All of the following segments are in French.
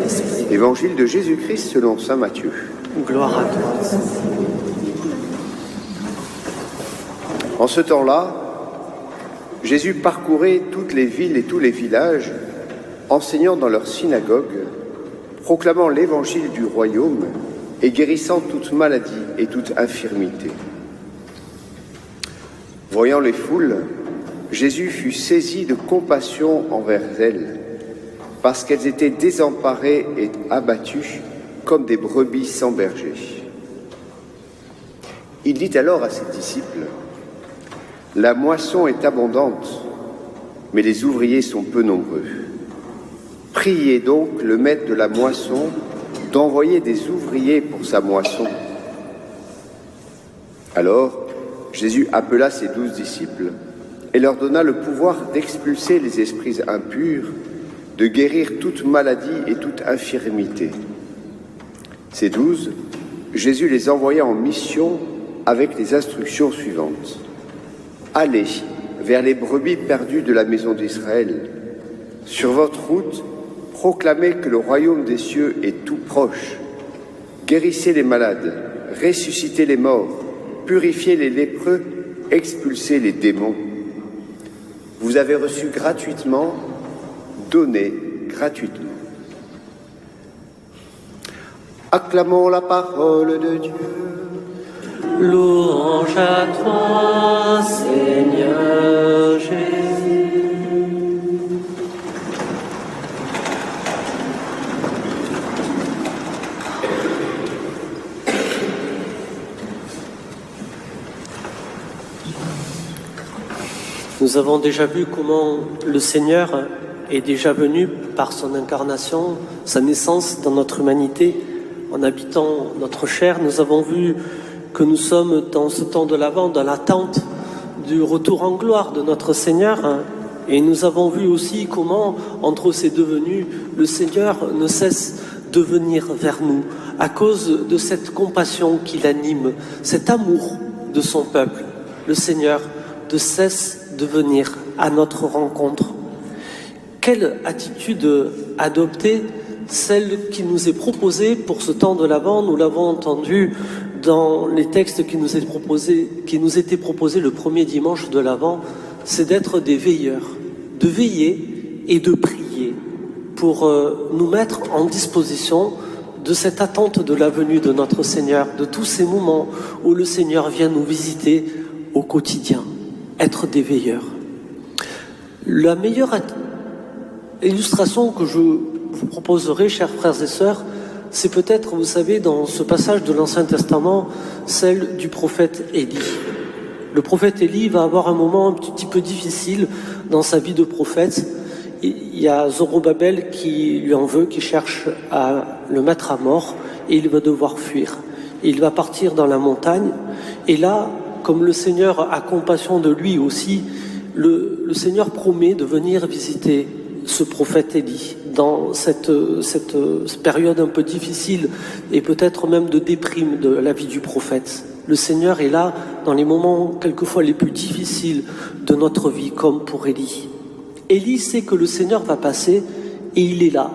Saint-Esprit. Évangile de Jésus-Christ selon saint Matthieu. Gloire à toi, Seigneur. En ce temps-là, Jésus parcourait toutes les villes et tous les villages, enseignant dans leurs synagogues, proclamant l'évangile du royaume et guérissant toute maladie et toute infirmité. Voyant les foules, Jésus fut saisi de compassion envers elles, parce qu'elles étaient désemparées et abattues comme des brebis sans berger. Il dit alors à ses disciples: « La moisson est abondante, mais les ouvriers sont peu nombreux. Priez donc le maître de la moisson d'envoyer des ouvriers pour sa moisson. » Alors, Jésus appela ses 12 disciples et leur donna le pouvoir d'expulser les esprits impurs, de guérir toute maladie et toute infirmité. Ces 12, Jésus les envoya en mission avec les instructions suivantes. « Allez vers les brebis perdues de la maison d'Israël. Sur votre route, proclamez que le royaume des cieux est tout proche. Guérissez les malades, ressuscitez les morts, purifiez les lépreux, expulsez les démons. Vous avez reçu gratuitement, donnez gratuitement. » Acclamons la parole de Dieu. Louange à toi, Seigneur Jésus. Nous avons déjà vu comment le Seigneur est déjà venu par son incarnation, sa naissance dans notre humanité, en habitant notre chair. Nous avons vu que nous sommes dans ce temps de l'Avent, dans l'attente du retour en gloire de notre Seigneur. Et nous avons vu aussi comment, entre ces deux venues, le Seigneur ne cesse de venir vers nous, à cause de cette compassion qui l'anime, cet amour de son peuple. Le Seigneur ne cesse de venir à notre rencontre. Quelle attitude adopter? Celle qui nous est proposée pour ce temps de l'Avent. Nous l'avons entendu dans les textes qui nous étaient proposés le premier dimanche de l'Avent, c'est d'être des veilleurs, de veiller et de prier pour nous mettre en disposition de cette attente de la venue de notre Seigneur, de tous ces moments où le Seigneur vient nous visiter au quotidien, être des veilleurs. La meilleure illustration que je vous proposerai, chers frères et sœurs, c'est peut-être, vous savez, dans ce passage de l'Ancien Testament, celle du prophète Élie. Le prophète Élie va avoir un moment un petit peu difficile dans sa vie de prophète. Il y a Zorobabel qui lui en veut, qui cherche à le mettre à mort, et il va devoir fuir. Il va partir dans la montagne, et là, comme le Seigneur a compassion de lui aussi, le Seigneur promet de venir visiter ce prophète Élie dans cette période un peu difficile et peut-être même de déprime de la vie du prophète. Le Seigneur est là dans les moments quelquefois les plus difficiles de notre vie, comme pour Élie. Élie sait que le Seigneur va passer et il est là.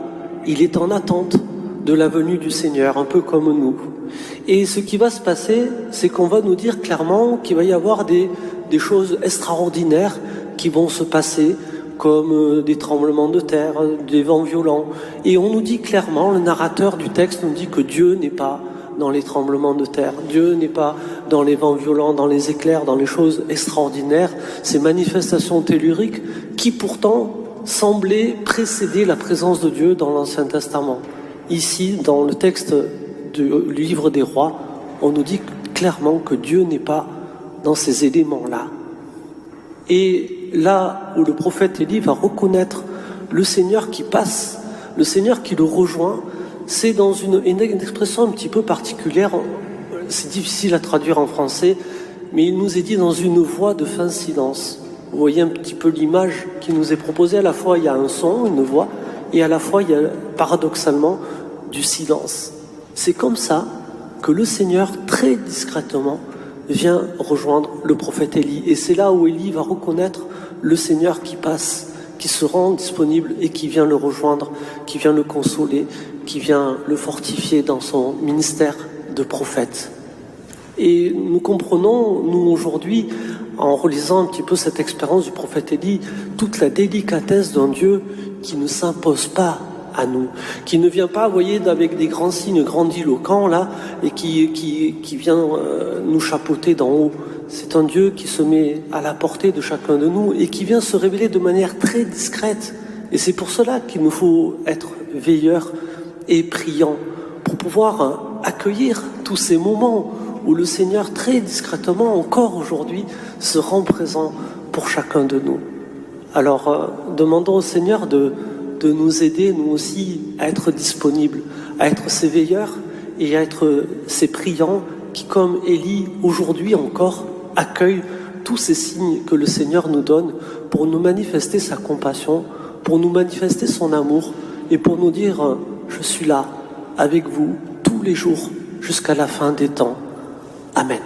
Il est en attente de la venue du Seigneur, un peu comme nous. Et ce qui va se passer, c'est qu'on va nous dire clairement qu'il va y avoir des choses extraordinaires qui vont se passer, comme des tremblements de terre, des vents violents. Et on nous dit clairement, le narrateur du texte nous dit que Dieu n'est pas dans les tremblements de terre, Dieu n'est pas dans les vents violents, dans les éclairs, dans les choses extraordinaires, ces manifestations telluriques qui pourtant semblaient précéder la présence de Dieu dans l'Ancien Testament. Ici, dans le texte du livre des rois, on nous dit clairement que Dieu n'est pas dans ces éléments-là. Et là où le prophète Élie va reconnaître le Seigneur qui passe, le Seigneur qui le rejoint, c'est dans une expression un petit peu particulière, c'est difficile à traduire en français, mais il nous est dit dans une voix de fin silence. Vous voyez un petit peu l'image qui nous est proposée, à la fois il y a un son, une voix, et à la fois il y a paradoxalement du silence. C'est comme ça que le Seigneur, très discrètement, vient rejoindre le prophète Élie. Et c'est là où Élie va reconnaître le Seigneur qui passe, qui se rend disponible et qui vient le rejoindre, qui vient le consoler, qui vient le fortifier dans son ministère de prophète. Et nous comprenons, nous aujourd'hui, en relisant un petit peu cette expérience du prophète Élie, toute la délicatesse d'un Dieu qui ne s'impose pas à nous, qui ne vient pas, vous voyez, avec des grands signes grandiloquents là, et qui vient nous chapeauter d'en haut. C'est un Dieu qui se met à la portée de chacun de nous et qui vient se révéler de manière très discrète. Et c'est pour cela qu'il nous faut être veilleurs et priants pour pouvoir accueillir tous ces moments où le Seigneur, très discrètement, encore aujourd'hui, se rend présent pour chacun de nous. Alors, demandons au Seigneur de nous aider, nous aussi, à être disponibles, à être ces veilleurs et à être ces priants qui, comme Élie, aujourd'hui encore, accueillent tous ces signes que le Seigneur nous donne pour nous manifester sa compassion, pour nous manifester son amour et pour nous dire « Je suis là, avec vous, tous les jours, jusqu'à la fin des temps. » Amen.